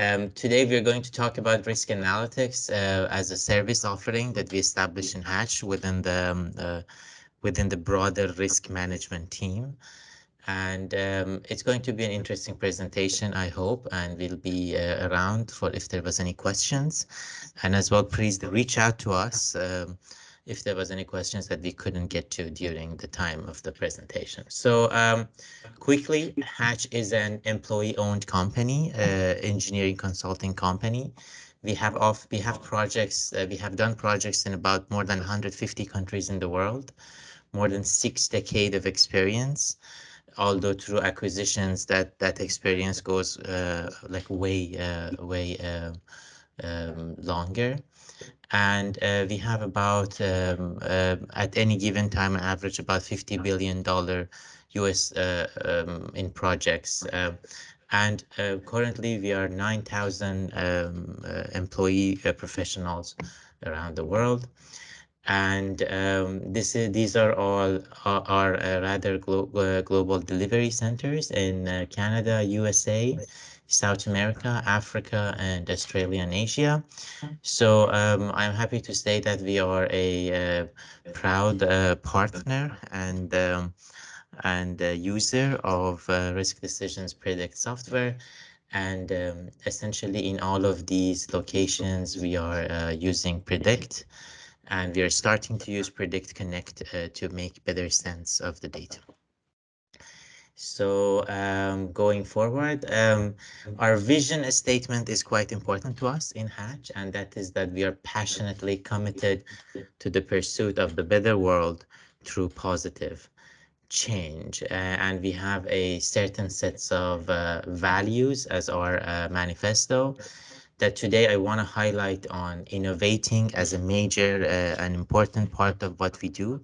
Today we're going to talk about risk analytics as a service offering that we established in Hatch within the broader risk management team. And it's going to be an interesting presentation, I hope, and we'll be around for if there was any questions. And as well, please reach out to us if there was any questions that we couldn't get to during the time of the presentation. So quickly, Hatch is an employee-owned company, engineering consulting company. We have projects, we have done projects in about more than 150 countries in the world, more than 6 decades of experience, although through acquisitions that experience goes like way longer. And we have about at any given time an average about $50 billion US in projects. And currently we are 9,000 employee professionals around the world. And these are all are rather global delivery centers in Canada, USA, South America, Africa, and Australia and Asia. So I'm happy to say that we are a proud partner and user of Risk Decisions Predict software. And essentially in all of these locations, we are using Predict, and we are starting to use Predict Connect to make better sense of the data. So going forward, our vision statement is quite important to us in Hatch, and that is that we are passionately committed to the pursuit of the better world through positive change. And we have a certain sets of values as our manifesto that today I want to highlight on innovating as a major and important part of what we do.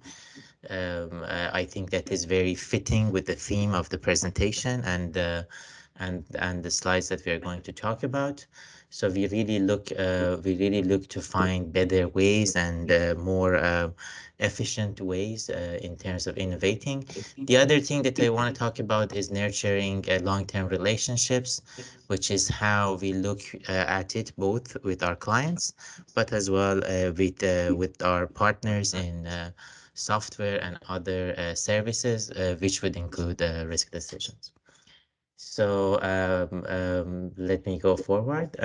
I think that is very fitting with the theme of the presentation and the slides that we are going to talk about. So we really look to find better ways and more efficient ways in terms of innovating. The other thing that I want to talk about is nurturing long-term relationships, which is how we look at it both with our clients, but as well with our partners in software and other services, which would include Risk Decisions. So let me go forward.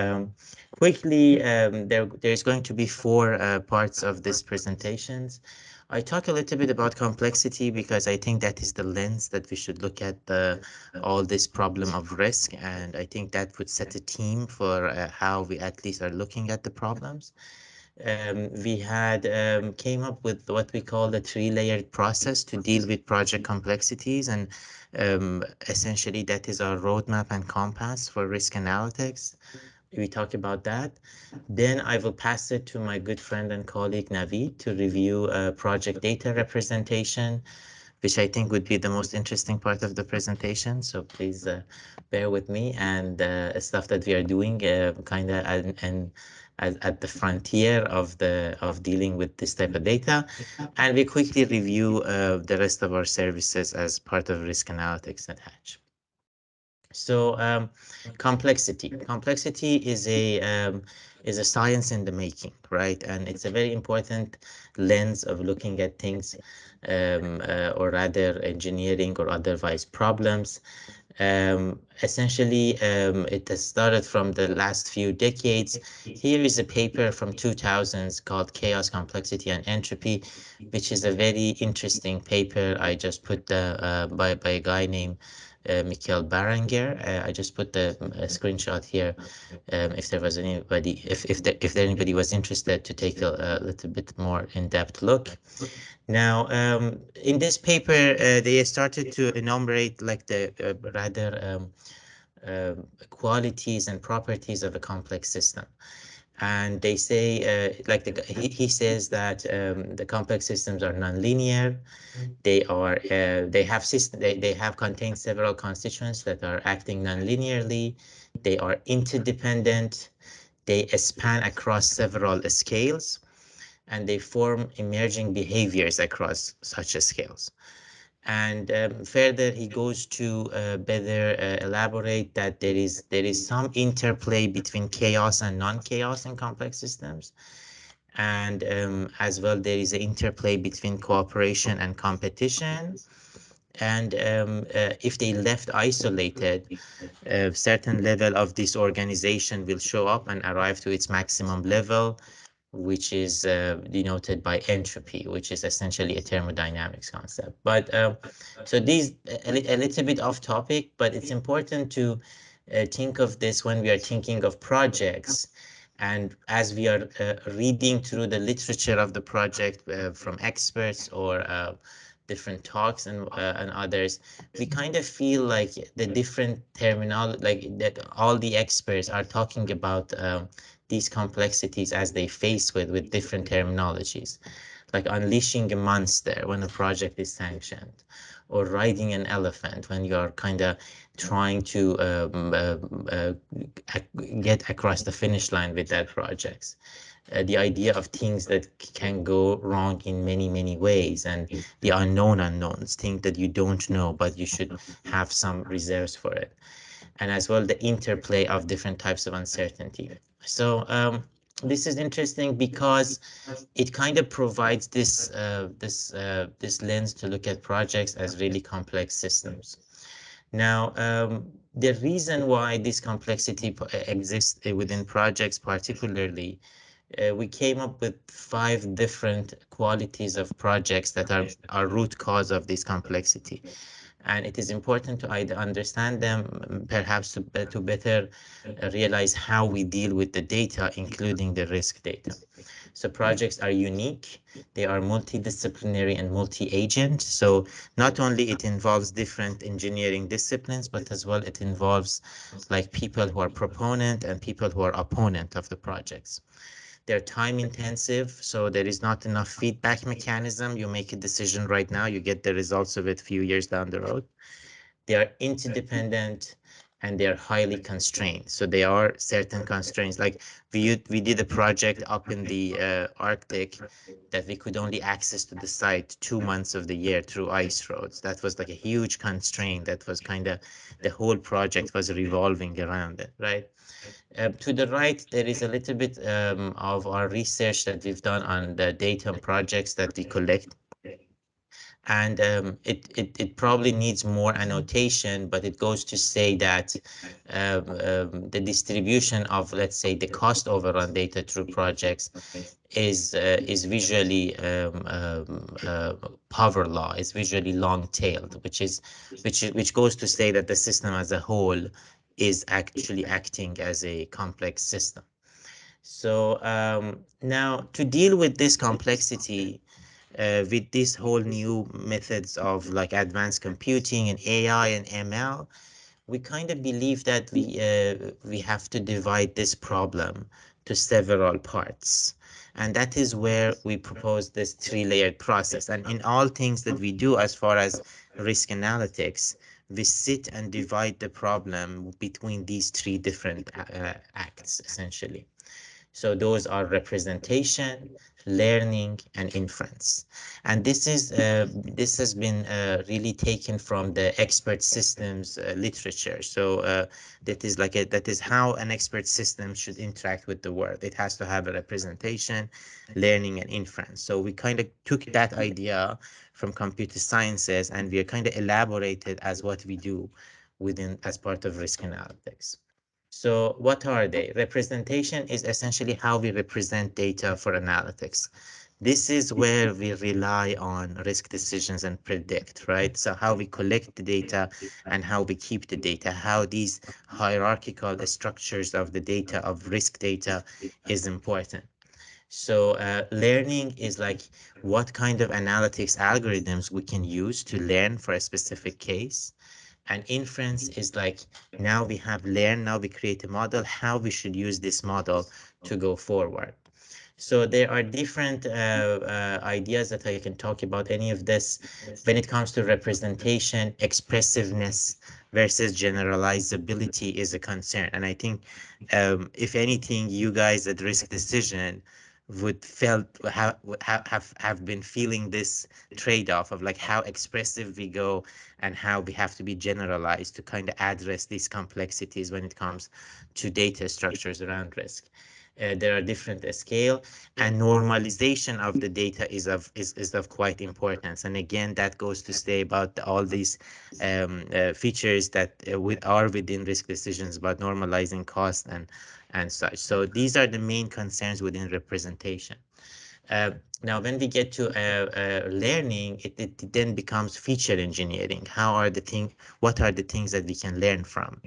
Quickly, there's going to be four parts of this presentations. I talk a little bit about complexity because I think that is the lens that we should look at all this problem of risk, and I think that would set a theme for how we at least are looking at the problems. We had came up with what we call the three-layered process to deal with project complexities, and essentially that is our roadmap and compass for risk analytics. We talk about that. Then I will pass it to my good friend and colleague Naveed to review project data representation, which I think would be the most interesting part of the presentation. So please bear with me, and stuff that we are doing kind of and at the frontier of dealing with this type of data. And we quickly review the rest of our services as part of risk analytics at Hatch. So complexity is a science in the making, right? And it's a very important lens of looking at things, or rather engineering or otherwise problems. Essentially, it has started from the last few decades. Here is a paper from 2000s called Chaos, Complexity, and Entropy, which is a very interesting paper. I just put by a guy named Michael Baranger. I just put the screenshot here. If there was anybody, if anybody was interested to take a little bit more in-depth look. Now, in this paper, they started to enumerate like the rather qualities and properties of a complex system. And they say, like he says that the complex systems are nonlinear. They have they have contained several constituents that are acting nonlinearly. They are interdependent. They span across several scales, and they form emerging behaviors across such scales. And further, he goes to better elaborate that there is some interplay between chaos and non-chaos in complex systems, and as well there is an interplay between cooperation and competition. And if they left isolated, a certain level of disorganization will show up and arrive to its maximum level, which is denoted by entropy, which is essentially a thermodynamics concept. But so these a little bit off topic, but it's important to think of this when we are thinking of projects. And as we are reading through the literature of the project from experts or different talks and others, we kind of feel like the different terminology, like that all the experts are talking about these complexities as they face with different terminologies, like unleashing a monster when a project is sanctioned, or riding an elephant when you're kind of trying to get across the finish line with that project. The idea of things that can go wrong in many, many ways, and the unknown unknowns, things that you don't know, but you should have some reserves for it. And as well, the interplay of different types of uncertainty. So this is interesting because it kind of provides this lens to look at projects as really complex systems. Now, the reason why this complexity exists within projects particularly, we came up with 5 different qualities of projects that are root cause of this complexity. And it is important to either understand them, perhaps to better realize how we deal with the data, including the risk data. So projects are unique, they are multidisciplinary and multi-agent. So not only it involves different engineering disciplines, but as well it involves like people who are proponent and people who are opponent of the projects. They're time intensive, so there is not enough feedback mechanism. You make a decision right now, you get the results of it a few years down the road. They are interdependent and they are highly constrained. So there are certain constraints. Like we did a project up in the Arctic that we could only access to the site 2 months of the year through ice roads. That was like a huge constraint. That was kind of the whole project was revolving around it, right? To the right, there is a little bit of our research that we've done on the data projects that we collect. And it probably needs more annotation, but it goes to say that the distribution of, let's say, the cost overrun data through projects is visually power law, is visually long-tailed, which goes to say that the system as a whole is actually acting as a complex system. So now to deal with this complexity, with this whole new methods of like advanced computing and AI and ML, we kind of believe that we have to divide this problem to several parts. And that is where we propose this 3-layered process. And in all things that we do as far as risk analytics, we sit and divide the problem between these 3 different acts, essentially. So those are representation, learning, and inference. And this has been really taken from the expert systems literature. So that is how an expert system should interact with the world. It has to have a representation, learning, and inference. So we kind of took that idea from computer sciences and we kind of elaborated as what we do within as part of risk analytics. So what are they? Representation is essentially how we represent data for analytics. This is where we rely on risk decisions and predict, right? So how we collect the data and how we keep the data, how these hierarchical structures of the data, of risk data, is important. So learning is like what kind of analytics algorithms we can use to learn for a specific case. And inference is like, now we have learned, now we create a model, how we should use this model to go forward. So there are different ideas that I can talk about any of this. When it comes to representation, expressiveness versus generalizability is a concern. And I think if anything, you guys at Risk Decision would felt have been feeling this trade-off of like how expressive we go and how we have to be generalized to kind of address these complexities when it comes to data structures around risk. There are different scale, and normalization of the data is of quite importance. And again, that goes to say about all these features that are within risk decisions about normalizing cost and such. So these are the main concerns within representation. Uh, Now, when we get to learning, it then becomes feature engineering. What are the things that we can learn from,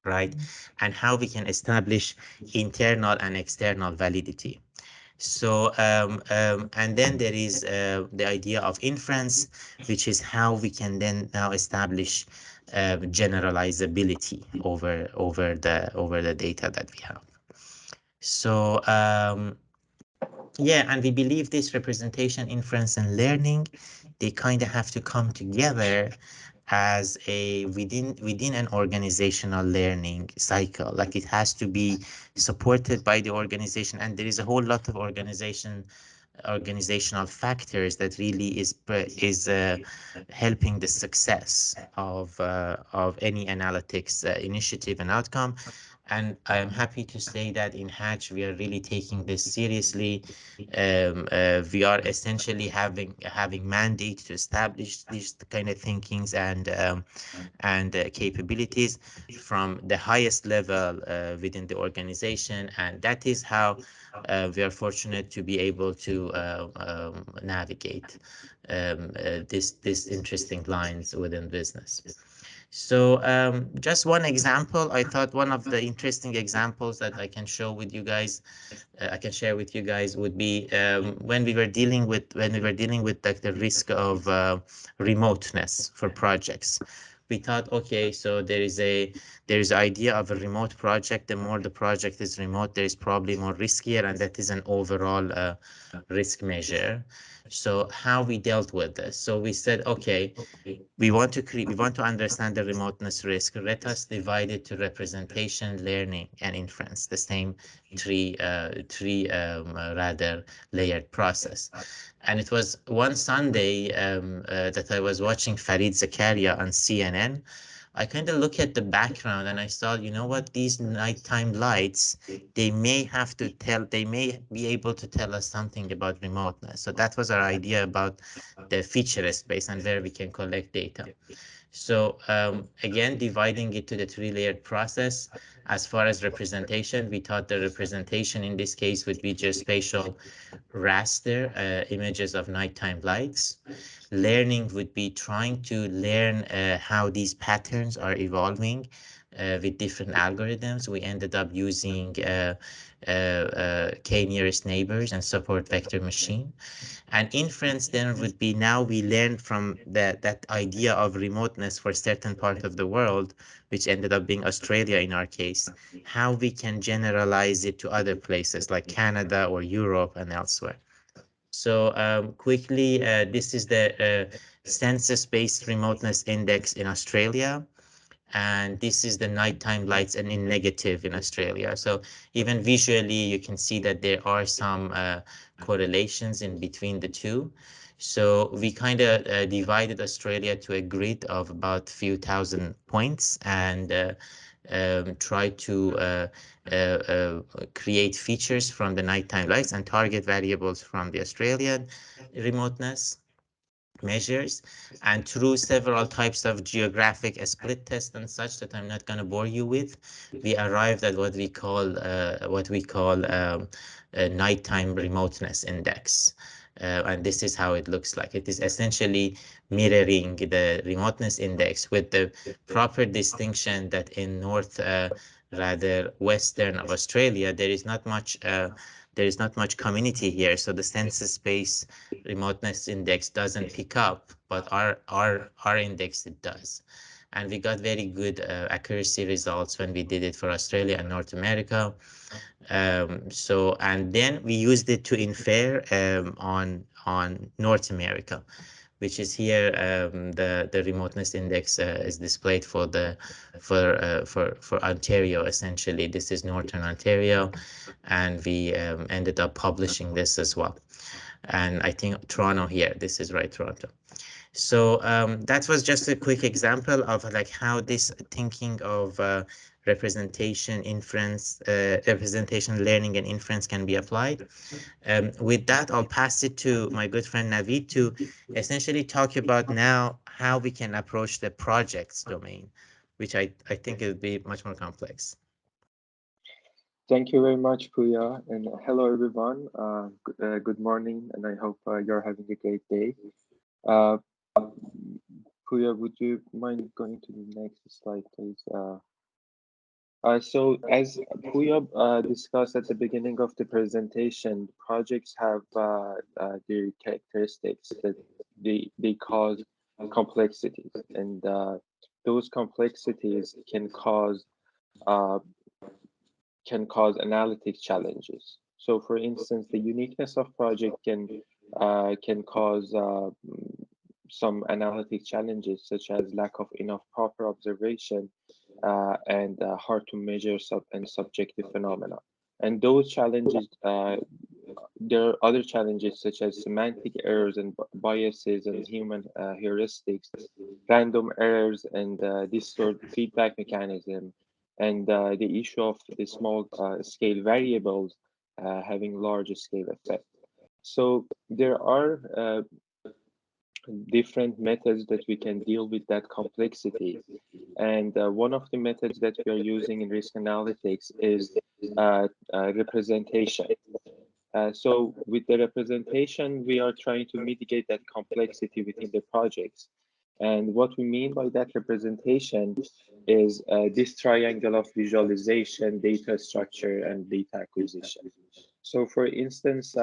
right? And how we can establish internal and external validity. So, and then there is the idea of inference, which is how we can then now establish generalizability over the data that we have. So, yeah, and we believe this representation, inference, and learning, they kind of have to come together as a within an organizational learning cycle. Like it has to be supported by the organization, and there is a whole lot of organizational factors that really is helping the success of any analytics initiative and outcome. And I am happy to say that in Hatch, we are really taking this seriously. We are essentially having mandate to establish these kind of thinkings and capabilities from the highest level within the organization, and that is how we are fortunate to be able to navigate this interesting lines within business. So just one example, I thought one of the interesting examples that I can share with you guys would be when we were dealing with like the risk of remoteness for projects. We thought, okay, so there is idea of a remote project. The more the project is remote, there is probably more riskier, and that is an overall risk measure. So how we dealt with this? So we said, okay, we want to understand the remoteness risk. Let us divide it to representation, learning, and inference, the same rather layered process. And it was one Sunday that I was watching Farid Zakaria on CNN. I kind of look at the background and I saw, you know what, these nighttime lights, they may be able to tell us something about remoteness. So that was our idea about the feature space and where we can collect data. So again, dividing it to the three-layered process. As far as representation, we thought the representation in this case would be geospatial raster images of nighttime lights. Learning would be trying to learn how these patterns are evolving with different algorithms. We ended up using k-nearest neighbors and support vector machine. And inference then would be, now we learn from that idea of remoteness for a certain part of the world, which ended up being Australia in our case, how we can generalize it to other places like Canada or Europe and elsewhere. So quickly, this is the census-based remoteness index in Australia. And this is the nighttime lights and in negative in Australia. So even visually, you can see that there are some correlations in between the two. So we kind of divided Australia to a grid of about few thousand points and try to create features from the nighttime lights and target variables from the Australian remoteness measures, and through several types of geographic split tests and such that I'm not going to bore you with, we arrived at what we call a nighttime remoteness index. And this is how it looks like. It is essentially mirroring the remoteness index with the proper distinction that in rather western of Australia, there is not much community here. So the census-based remoteness index doesn't pick up, but our index, it does. And we got very good accuracy results when we did it for Australia and North America. And then we used it to infer on North America. which is here. The remoteness index is displayed for the for Ontario. Essentially, this is Northern Ontario, and we ended up publishing this as well. And I think Toronto here. This is right, Toronto. So that was just a quick example of like how this thinking of representation, inference, representation, learning, and inference can be applied. With that, I'll pass it to my good friend Naveed to essentially talk about now how we can approach the projects domain, which I think it would be much more complex. Thank you very much, Puya, and hello everyone. Good morning, and I hope you're having a great day. Uh, Puya, would you mind going to the next slide, please? So as Puya discussed at the beginning of the presentation, projects have their characteristics that they cause complexities, and those complexities uh, can cause analytic challenges. So, for instance, the uniqueness of project can cause some analytic challenges, such as lack of enough proper observation and hard to measure subjective phenomena. And those challenges, there are other challenges such as semantic errors and biases and human heuristics, random errors and distorted feedback mechanism, and the issue of the small scale variables having large scale effect. So there are different methods that we can deal with that complexity. And one of the methods that we are using in risk analytics is representation. So with the representation, we are trying to mitigate that complexity within the projects. And what we mean by that representation is this triangle of visualization, data structure, and data acquisition. So for instance,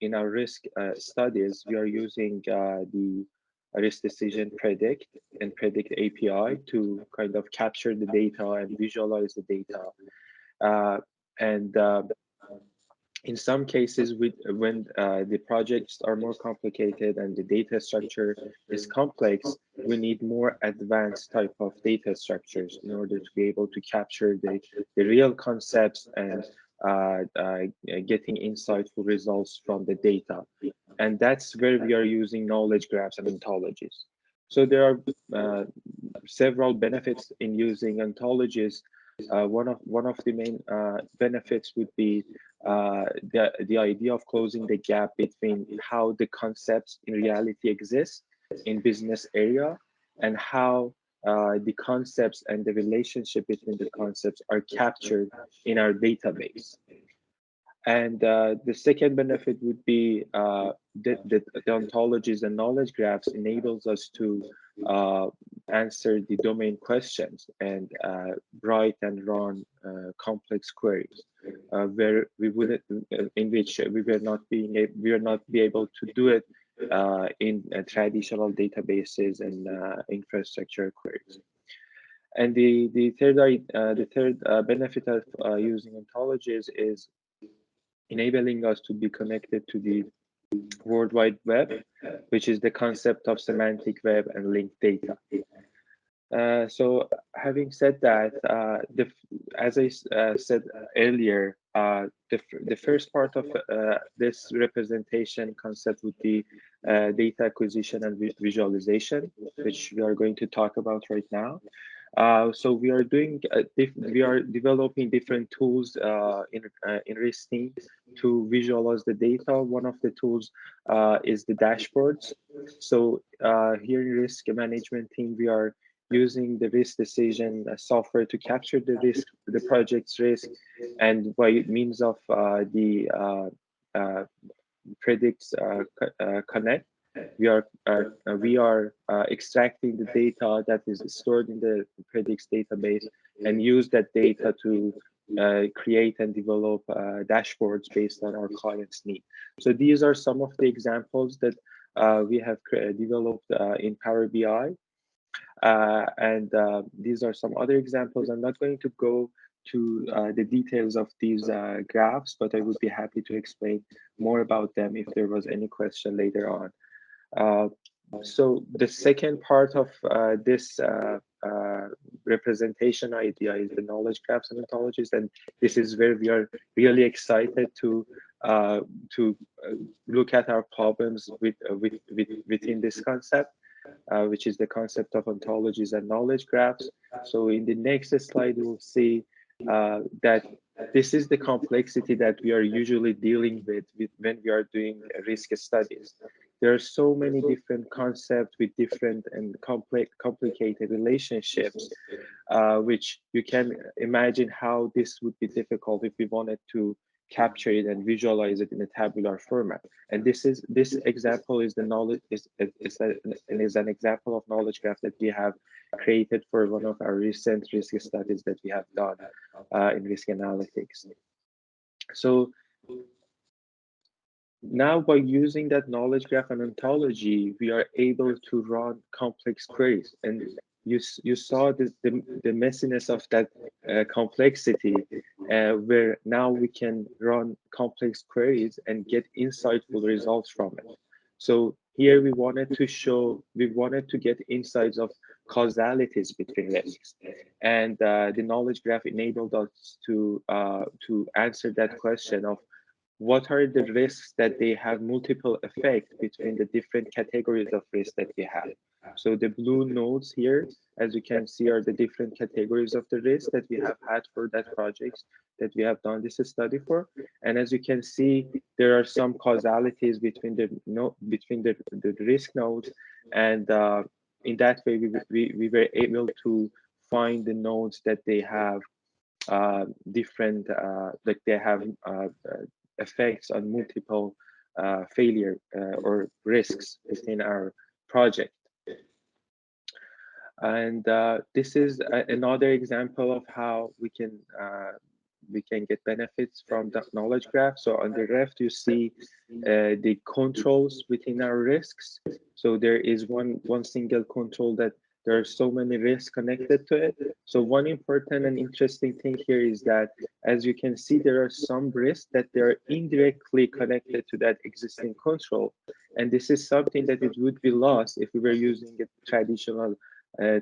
in our risk studies, we are using the risk decision predict and predict API to kind of capture the data and visualize the data. And in some cases, when the projects are more complicated and the data structure is complex, we need more advanced type of data structures in order to be able to capture the real concepts and getting insightful results from the data. And that's where we are using knowledge graphs and ontologies. So there are several benefits in using ontologies. One of the main benefits would be the idea of closing the gap between how the concepts in reality exist in business area and how the concepts and the relationship between the concepts are captured in our database. And the second benefit would be the ontologies and knowledge graphs enables us to answer the domain questions and write and run complex queries where we wouldn't, in which we are not be able to do it in traditional databases and infrastructure queries. And the third benefit of using ontologies is enabling us to be connected to the World Wide Web, which is the concept of semantic web and linked data. So having said that, as I said earlier, the first part of this representation concept would be data acquisition and visualization, which we are going to talk about right now. So we are developing different tools in RISC team to visualize the data. One of the tools is the dashboards. So here in risk management team, we are using the risk decision software to capture the project's risk, and by means of the Predicts Connect, we are extracting the data that is stored in the Predicts database and use that data to create and develop dashboards based on our clients' need. So these are some of the examples that we have developed in Power BI. And these are some other examples. I'm not going to go to the details of these graphs, but I would be happy to explain more about them if there was any question later on. So the second part of this representation idea is the knowledge graphs and ontologies, and this is where we are really excited uh, to look at our problems within this concept, which is the concept of ontologies and knowledge graphs. So in the next slide, you will see that this is the complexity that we are usually dealing with when we are doing risk studies. There are so many different concepts with different and complicated relationships, which you can imagine how this would be difficult if we wanted to capture it and visualize it in a tabular format. And this example is the knowledge is an example of knowledge graph that we have created for one of our recent risk studies that we have done in risk analytics. So now by using that knowledge graph and ontology, we are able to run complex queries. And you saw the messiness of that complexity, where now we can run complex queries and get insightful results from it. So here we wanted to get insights of causalities between risks, and the knowledge graph enabled us to answer that question of what are the risks that they have multiple effects between the different categories of risk that we have. So the blue nodes here, as you can see, are the different categories of the risk that we have had for that projects that we have done this study for. And as you can see, there are some causalities between the risk nodes, and in that way, we were able to find the nodes that they have different, like they have effects on multiple failure or risks within our project. And this is another example of how we can get benefits from the knowledge graph. So on the left, you see the controls within our risks. So there is one single control that there are so many risks connected to it. So one important and interesting thing here is that, as you can see, there are some risks that they are indirectly connected to that existing control. And this is something that it would be lost if we were using a traditional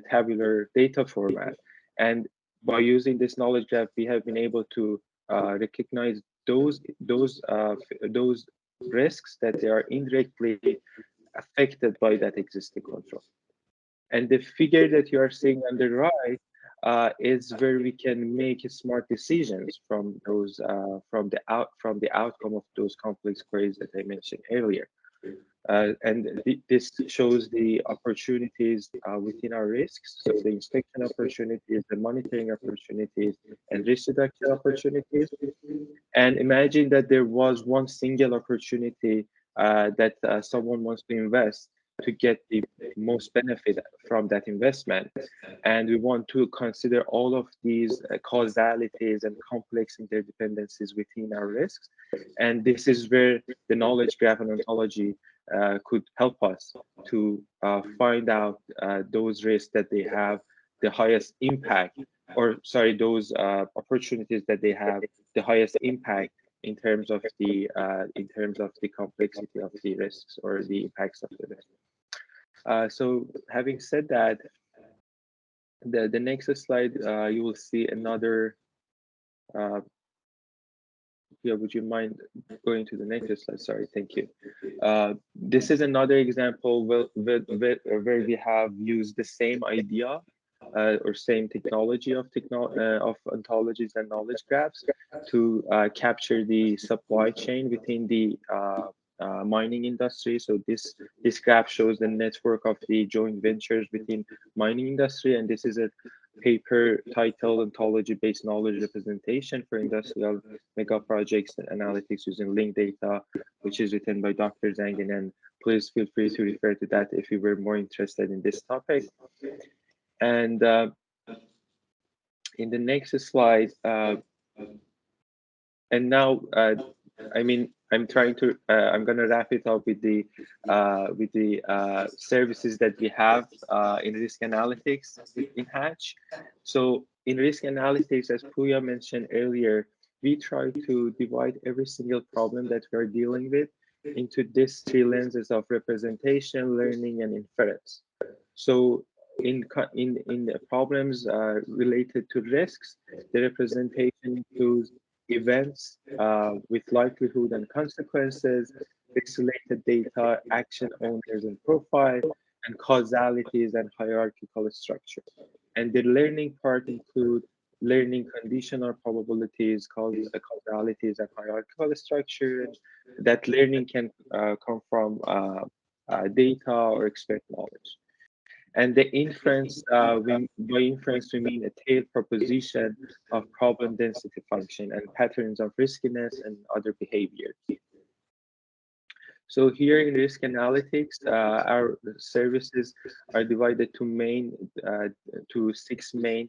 tabular data format. And by using this knowledge graph, we have been able to recognize those risks that they are indirectly affected by that existing control. And the figure that you are seeing on the right is where we can make smart decisions from those from the outcome of those complex queries that I mentioned earlier. And this shows the opportunities within our risks. So the inspection opportunities, the monitoring opportunities, and risk reduction opportunities. And imagine that there was one single opportunity that someone wants to invest to get the most benefit from that investment. And we want to consider all of these causalities and complex interdependencies within our risks. And this is where the knowledge graph and ontology could help us to find out those risks that they have the highest impact, or sorry, those opportunities that they have the highest impact in terms of the complexity of the risks or the impacts of the risk. So having said that, the next slide, you will see another. Yeah, would you mind going to the next slide? Sorry, thank you. This is another example where we have used the same idea or same technology of ontologies and knowledge graphs to capture the supply chain within the mining industry. So this graph shows the network of the joint ventures within mining industry, and this is a paper titled Ontology-Based Knowledge Representation for Industrial Mega Projects and Analytics using Linked Data, which is written by Dr. Zangin. And please feel free to refer to that if you were more interested in this topic. And in the next slide, and now, I mean, I'm trying to, I'm going to wrap it up with the services that we have in risk analytics in Hatch. So in risk analytics, as Puya mentioned earlier, we try to divide every single problem that we are dealing with into these three lenses of representation, learning, and inference. So in the problems related to risks, the representation includes events with likelihood and consequences, risk-related data, action owners and profile, and causalities and hierarchical structure. And the learning part include learning conditional probabilities, causalities, and hierarchical structure. And that learning can come from data or expert knowledge. And the inference, by inference, we mean a tailed proposition of problem density function and patterns of riskiness and other behaviors. So here in risk analytics, our services are divided to six main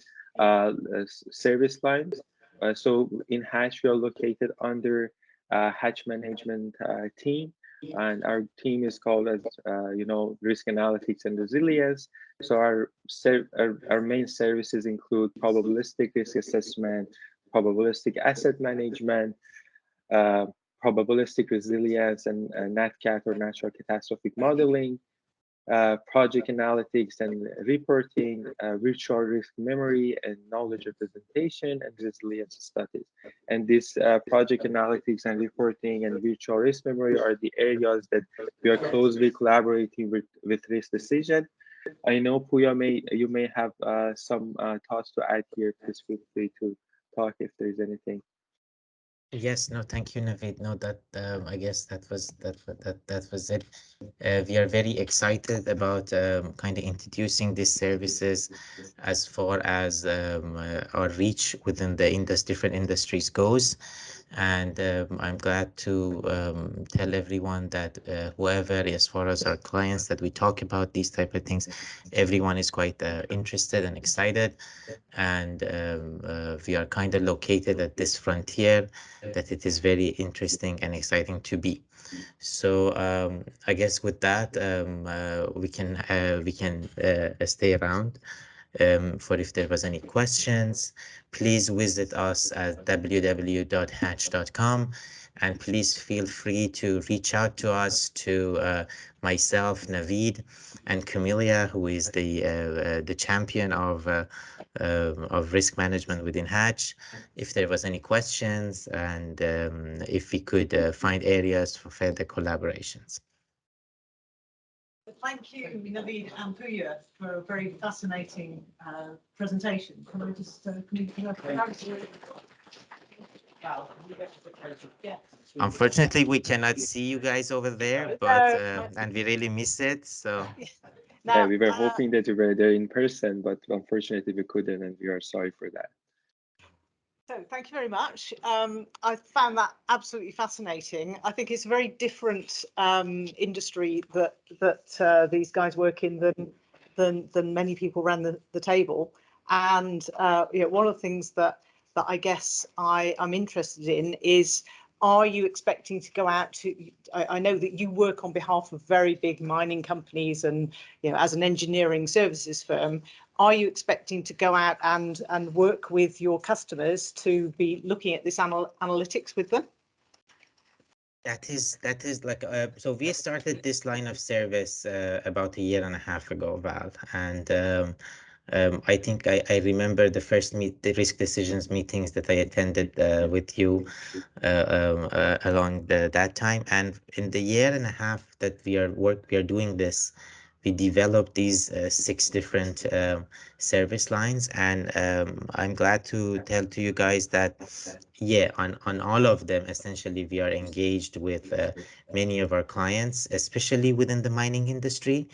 service lines. So in Hatch, we are located under Hatch management team, and our team is called as risk analytics and resilience. So our main services include probabilistic risk assessment, probabilistic asset management, probabilistic resilience, and NatCat or natural catastrophic modeling, project analytics and reporting, virtual risk memory and knowledge representation, and resilience studies. And this project analytics and reporting and virtual risk memory are the areas that we are closely collaborating with risk decision. I know Puya you may have some thoughts to add here. Please feel free to talk if there's anything. Yes, no, thank you, Naveed. No, that I guess that was it. We are very excited about kind of introducing these services as far as our reach within the different industries goes. And I'm glad to tell everyone that whoever, as far as our clients, that we talk about these type of things, everyone is quite interested and excited. And we are kind of located at this frontier that it is very interesting and exciting to be. So I guess with that, we can stay around for if there was any questions. Please visit us at www.hatch.com, and please feel free to reach out to us, to myself, Naveed, and Camelia, who is the champion of risk management within Hatch, if there was any questions, and if we could find areas for further collaborations. Thank you, Naveed and Puya, for a very fascinating presentation. Can I just Unfortunately, we cannot see you guys over there, but and we really miss it. So now, we were hoping that you were there in person, but unfortunately we couldn't, and we are sorry for that. So thank you very much. I found that absolutely fascinating. I think it's a very different industry that these guys work in than many people around the table. And one of the things that I guess I'm interested in is, are you expecting to go out to, I know that you work on behalf of very big mining companies and, as an engineering services firm, are you expecting to go out and work with your customers to be looking at this analytics with them? That is like, so we started this line of service about 1.5 years ago, Val, and I think I remember the first the risk decisions meetings that I attended with you along that time. And in the 1.5 years that we are doing this, we developed these 6 different service lines, and I'm glad to tell to you guys that on all of them, essentially, we are engaged with many of our clients, especially within the mining industry,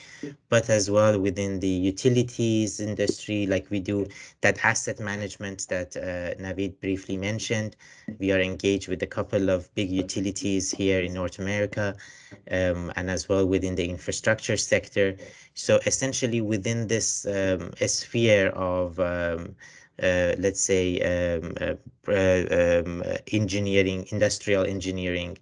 but as well within the utilities industry, like we do that asset management that Naveed briefly mentioned. We are engaged with a couple of big utilities here in North America, and as well within the infrastructure sector. So essentially within this sphere of let's say engineering, industrial engineering,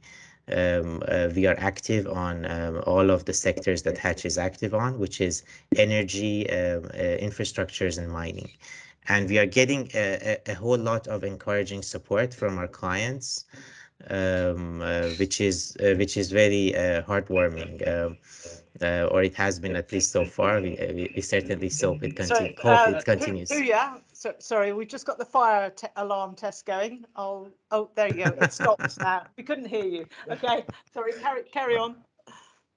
we are active on all of the sectors that Hatch is active on, which is energy, infrastructures, and mining. And we are getting a whole lot of encouraging support from our clients which is very heartwarming, or it has been, at least so far. We certainly hope it continues. Yeah. Sorry, we just got the fire alarm test going. Oh, there you go. It stops now. We couldn't hear you. Okay. Sorry. Carry on.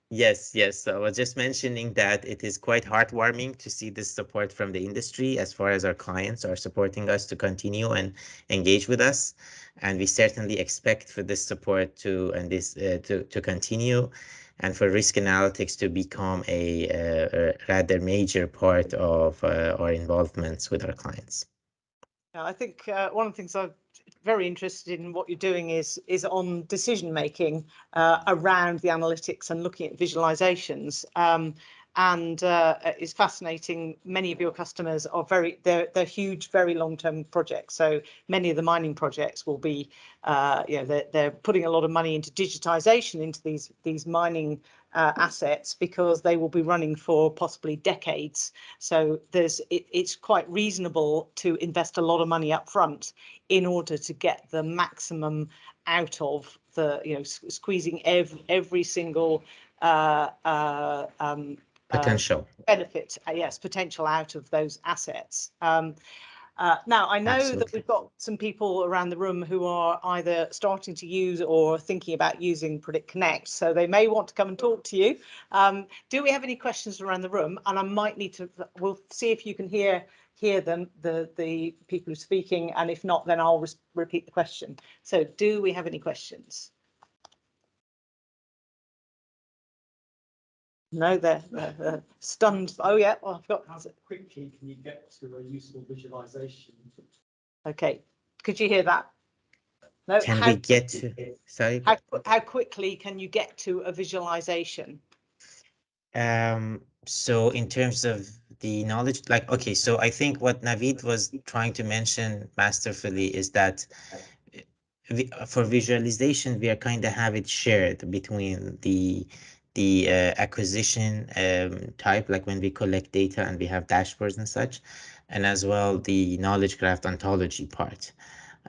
Yes, yes. So I was just mentioning that it is quite heartwarming to see this support from the industry, as far as our clients are supporting us to continue and engage with us. And we certainly expect for this support to continue, and for risk analytics to become a rather major part of our involvements with our clients. I think one of the things I'm very interested in what you're doing is on decision making around the analytics and looking at visualizations. And it's fascinating. Many of your customers are they're huge, very long-term projects. So many of the mining projects will be, they're putting a lot of money into digitization into these mining assets, because they will be running for possibly decades. So it's quite reasonable to invest a lot of money up front in order to get the maximum out of the, squeezing every single Potential benefit, potential out of those assets. Now, I know Absolutely. that we've got some people around the room who are either starting to use or thinking about using Predict Connect, so they may want to come and talk to you. Do we have any questions around the room? And I might need to, we'll see if you can hear them, the people who are speaking, and if not, then I'll repeat the question. So do we have any questions? No, they're stunned. Oh yeah, well, I've got. How quickly can you get to a useful visualization? Okay, could you hear that? No. Can we get to? Sorry. How quickly can you get to a visualization? So in terms of the knowledge, okay, so I think what Naveed was trying to mention masterfully is that for visualization, we are kind of have it shared between the acquisition type, like when we collect data and we have dashboards and such, and as well the knowledge graph ontology part.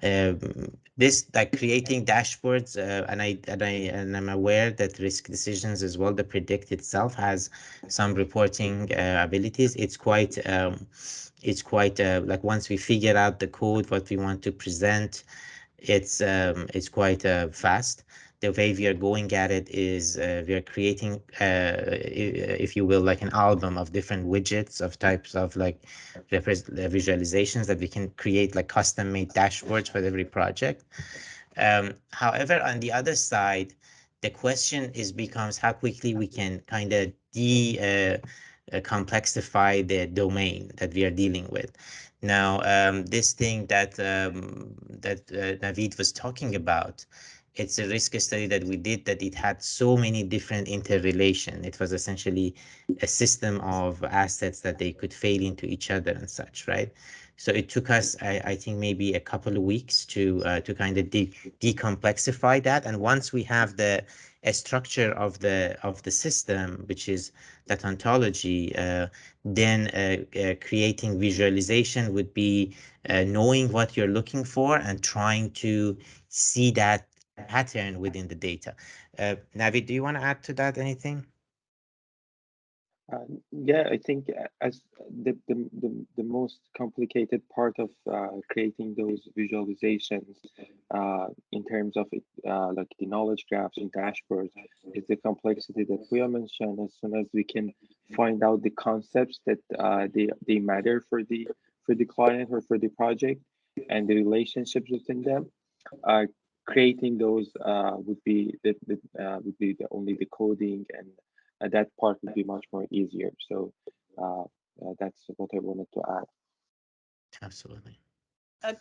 This, like creating dashboards, and I'm aware that Risk Decisions as well, the Predict itself has some reporting abilities. It's quite like, once we figure out the code, what we want to present, it's quite fast. The way we are going at it is we are creating, if you will, like an album of different widgets of types of like visualizations that we can create, like custom-made dashboards for every project. However, on the other side, the question becomes how quickly we can kind of complexify the domain that we are dealing with. Now, this thing that Naveed was talking about, it's a risk study that we did, that it had so many different interrelation. It was essentially a system of assets that they could fail into each other and such, right? So it took us, I think, maybe a couple of weeks to kind of decomplexify that. And once we have a structure of the system, which is that ontology, then creating visualization would be knowing what you're looking for and trying to see that pattern within the data. Naveed, do you want to add to that anything? Yeah, I think as the most complicated part of creating those visualizations in terms of like the knowledge graphs and dashboards is the complexity that we mentioned. As soon as we can find out the concepts that they matter for the client or for the project, and the relationships within them, creating those would be only the coding, and that part would be much more easier. So that's what I wanted to add. Absolutely.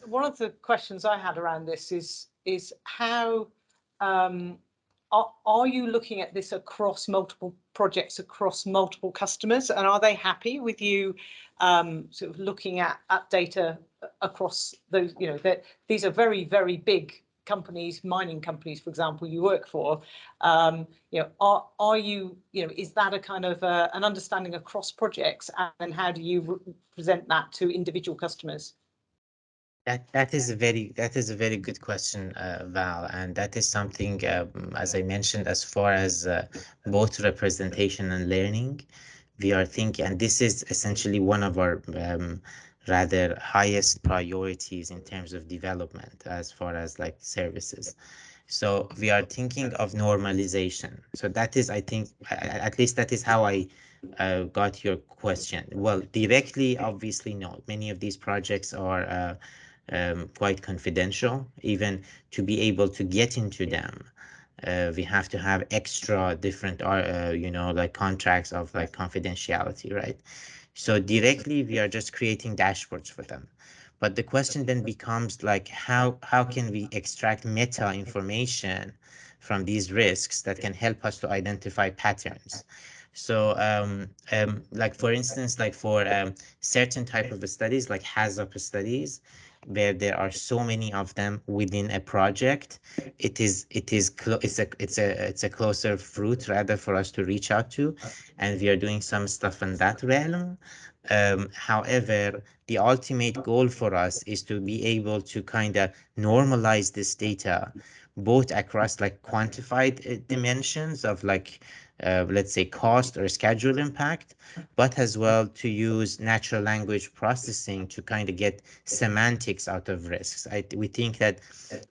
One of the questions I had around this is how are you looking at this across multiple projects, across multiple customers, and are they happy with you sort of looking at data across those? That these are very, very big companies, mining companies, for example, you work for. Are you, is that a kind of an understanding across projects, and how do you present that to individual customers? That is a very good question, Val, and that is something, as I mentioned, as far as both representation and learning, we are thinking, and this is essentially one of our rather highest priorities in terms of development as far as like services. So we are thinking of normalization. So that is, I think, at least that is how I got your question. Well, directly, obviously, no. Many of these projects are quite confidential. Even to be able to get into them, we have to have extra different, like contracts of like confidentiality, right? So directly, we are just creating dashboards for them. But the question then becomes like, how can we extract meta information from these risks that can help us to identify patterns? So, like for instance, like for certain type of studies, like HAZOP studies, where there are so many of them within a project, it's a closer fruit rather for us to reach out to, and we are doing some stuff in that realm. However, the ultimate goal for us is to be able to kind of normalize this data both across like quantified dimensions of like let's say cost or schedule impact, but as well to use natural language processing to kind of get semantics out of risks. We think that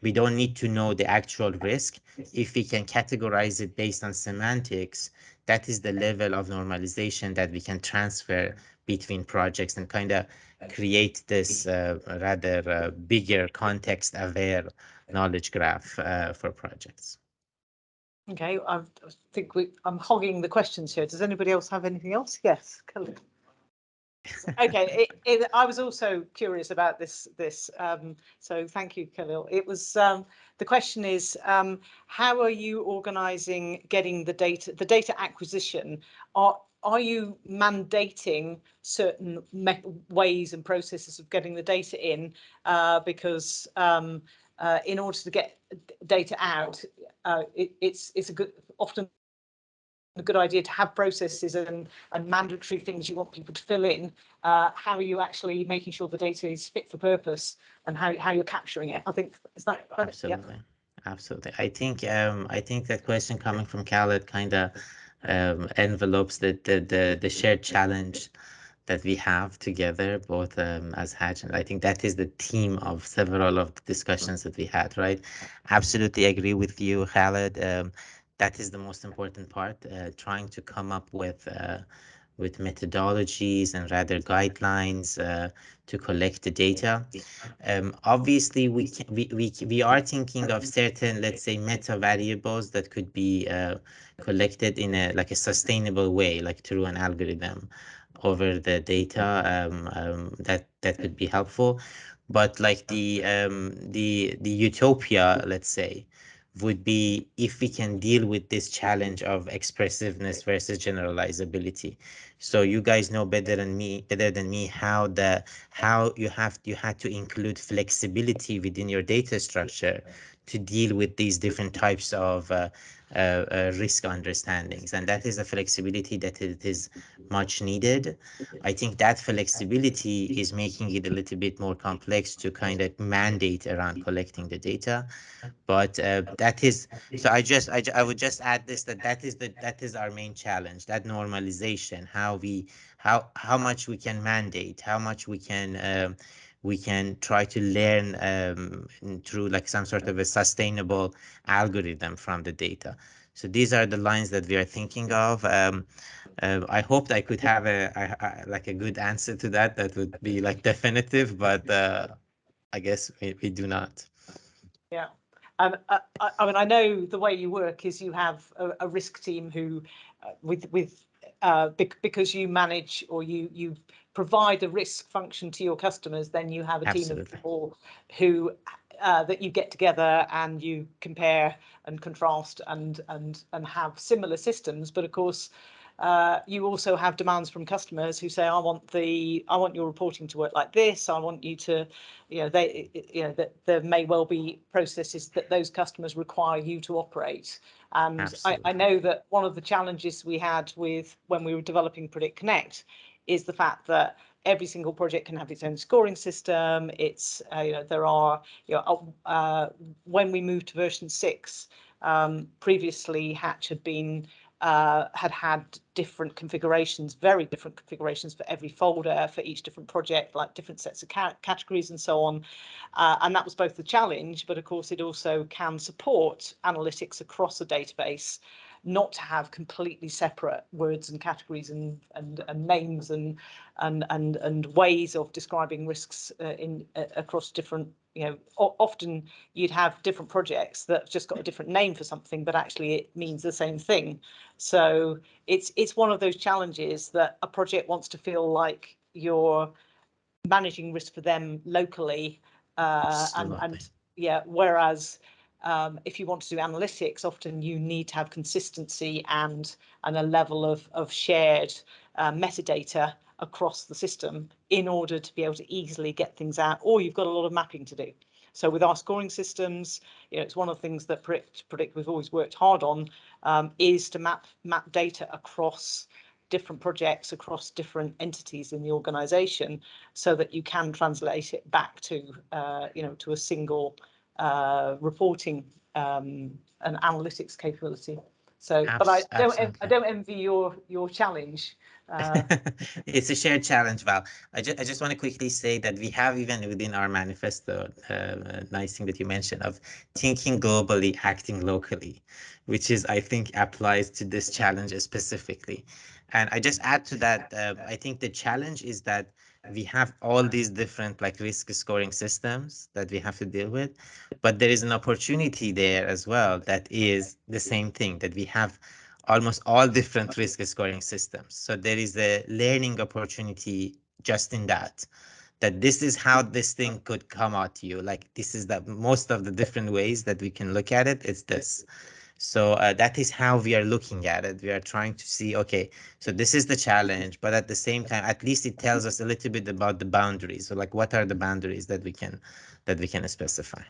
we don't need to know the actual risk. If we can categorize it based on semantics, that is the level of normalization that we can transfer between projects and kind of create this rather bigger context aware knowledge graph for projects. Okay, I think I'm hogging the questions here. Does anybody else have anything else? Yes, Khalil. Okay, I was also curious about this. So thank you, Khalil. It was the question is, how are you organising getting the data acquisition? Are you mandating certain ways and processes of getting the data in? Because in order to get data out, it's often a good idea to have processes and mandatory things you want people to fill in. How are you actually making sure the data is fit for purpose, and how you're capturing it? I think is that absolutely. Yeah. Absolutely. I think that question coming from Khaled kind of envelopes the shared challenge that we have together, both as Hatch, and I think that is the theme of several of the discussions that we had, right? Absolutely agree with you, Khaled. That is the most important part, trying to come up with methodologies and rather guidelines to collect the data. Obviously, we are thinking of certain, let's say, meta variables that could be collected in a like a sustainable way, like through an algorithm over the data. That could be helpful, but like the utopia, let's say, would be if we can deal with this challenge of expressiveness versus generalizability. So you guys know better than me how you had to include flexibility within your data structure to deal with these different types of risk understandings, and that is a flexibility that it is much needed. I think that flexibility is making it a little bit more complex to kind of mandate around collecting the data, but that is so. I would just add this, that is our main challenge, that normalization, how much we can mandate, how much we can try to learn through like some sort of a sustainable algorithm from the data. So these are the lines that we are thinking of. I hoped I could have like a good answer to that would be like definitive, but I guess we do not. Yeah. I mean, I know the way you work is you have a risk team who, because you manage or you provide a risk function to your customers, then you have a team of people who that you get together and you compare and contrast and have similar systems. But of course, you also have demands from customers who say, I want your reporting to work like this. I want you to, that there may well be processes that those customers require you to operate. And I know that one of the challenges we had with when we were developing Predict Connect is the fact that every single project can have its own scoring system. It's there are when we moved to version 6, previously Hatch had been had different configurations, very different configurations for every folder, for each different project, like different sets of categories and so on. And that was both the challenge, but of course it also can support analytics across a database, not to have completely separate words and categories and names and ways of describing risks across different. Often you'd have different projects that have just got a different name for something, but actually it means the same thing. So it's one of those challenges that a project wants to feel like you're managing risk for them locally, and yeah, whereas if you want to do analytics, often you need to have consistency and a level of shared metadata across the system in order to be able to easily get things out, or you've got a lot of mapping to do. So with our scoring systems, it's one of the things that Predict we've always worked hard on, is to map data across different projects, across different entities in the organization, so that you can translate it back to to a single reporting and analytics capability. So, but I don't envy your challenge. It's a shared challenge, Val. I just want to quickly say that we have, even within our manifesto, nice thing that you mentioned of thinking globally, acting locally, which is, I think, applies to this challenge specifically. And I just add to that, I think the challenge is that we have all these different like risk scoring systems that we have to deal with, but there is an opportunity there as well that is the same thing, that we have almost all different risk scoring systems. So there is a learning opportunity just in that this is how this thing could come out to you. Like, this is the most of the different ways that we can look at it. It's this. So that is how we are looking at it. We are trying to see, okay, so this is the challenge, but at the same time, at least it tells us a little bit about the boundaries. So like, what are the boundaries that we can specify?